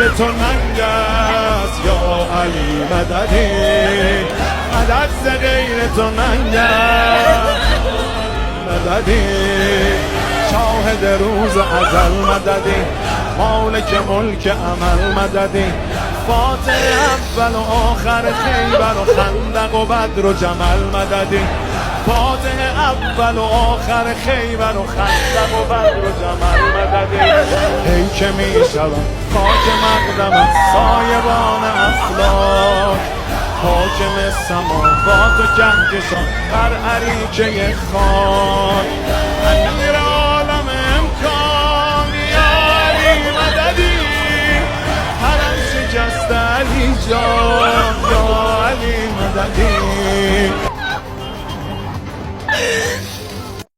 غیر تو ننگ است یا علی مددی مدد ز غیر تو ننگ است مددی شاهد روز ازل مددی مالک ملک عمل مددی فاتح اول و آخر خیبر و خندق و بدر و جمل مددی فاتح اول و آخر خیبر و خندق و بدر و جمل مددی ای که می شود خاک مقدم سایبان افلاک حاکم سماوات و کهکشان بر اریکه خاک امیر عالم امکان یا علی مددی حرم شکست علی جان یا علی مددی